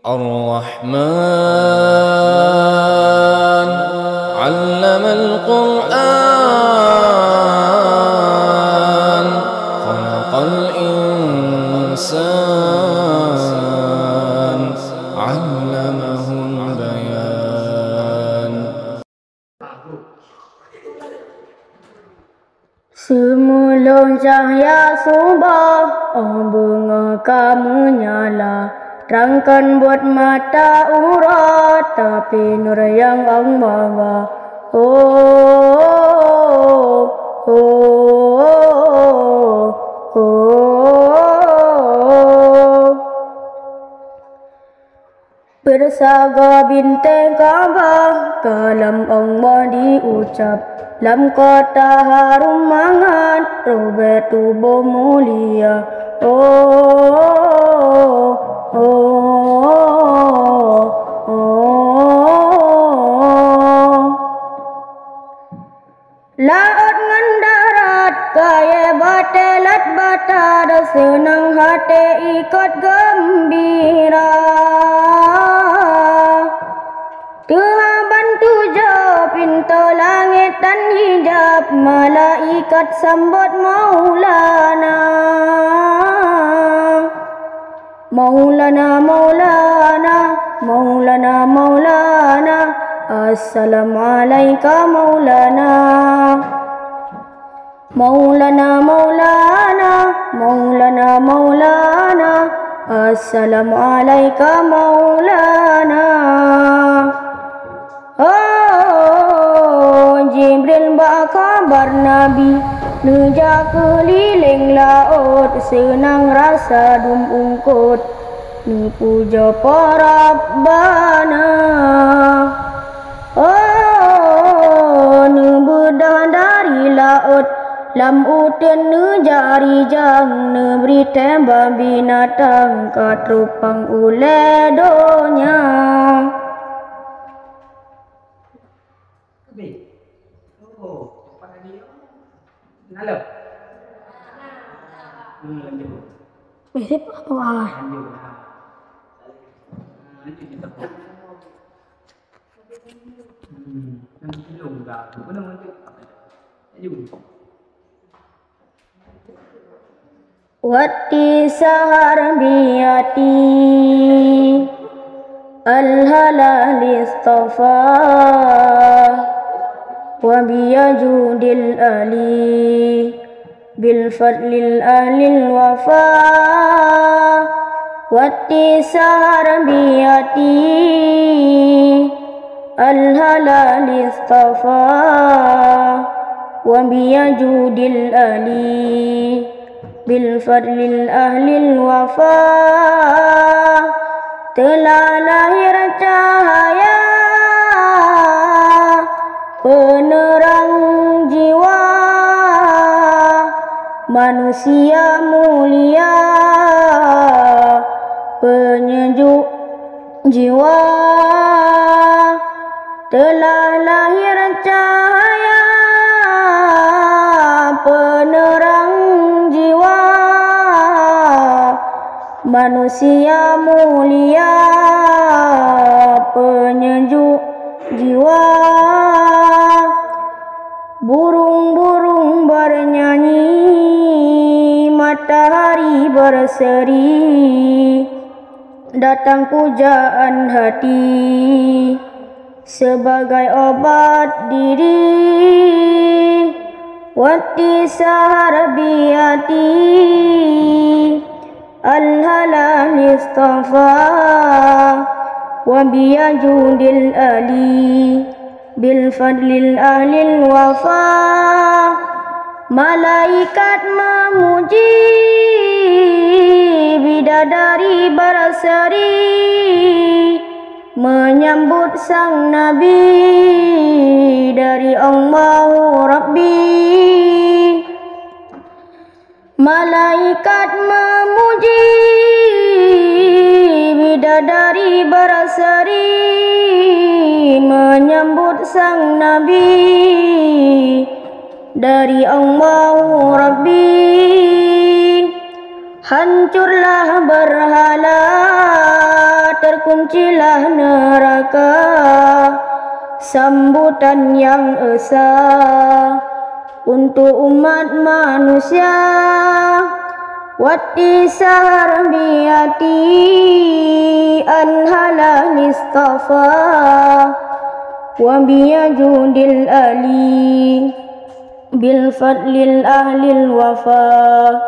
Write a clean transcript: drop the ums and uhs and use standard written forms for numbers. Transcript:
الرحمن علم القرآن خلق الإنسان علمه البيان. Semulur cahaya subuh, bunga kamu nyala, terangkan buat mata urat, tapi nur yang Allah. Bersaga bintang Ka'bah, kalam Allah diucap, lam kota harum mangat, robek tubuh mulia. Laut ngan darat, kaya batelat bata, dah senang hati ikut gembira. Tuhan bantu jauh pintu langit dan hijab, malaikat sambut Maulana. Maulana, Maulana, Maulana, Maulana, Assalamualaikum Maulana. Maulana, Maulana, Maulana, Maulana, Assalamualaikum Maulana. Jibril bawa kabar Nabi, nejak keliling laut, senang rasa dum ungkut, ni puja para Rabbana. Ne bedah dari laut, lam uten ne jari jang, ne beri tembak binatang, katrupang uledonya. Halo. Mirip apa? Wati sahar biyati al-halal istafa wa biyajudil ali bil fadlil ahlil wafa. Wati sahar biyati al-halal istafa wa biyajudil ali bil fadlil ahlil wafa. Telah lahir cahaya penerang jiwa, manusia mulia, penyejuk jiwa. Telah lahir cahaya penerang jiwa, manusia mulia, penyejuk jiwa. Burung-burung bernyanyi, matahari berseri, datang pujaan hati sebagai obat diri. Wati sahar biyati al-halal istafa wa biyajudil ali bil fadlil ahlil wafa. Malaikat memuji, bidadari berseri, menyambut sang Nabi dari Allahu Rabbi. Malaikat memuji, bidadari berseri, menyambut sang Nabi dari Allahu Rabbi. Hancurlah berhala, terkungkung kecilah neraka, sambutan yang esa untuk umat manusia. Wati sarbiyati anhala nistafa wa biyajudil ali bil fadlil ahlil wafa.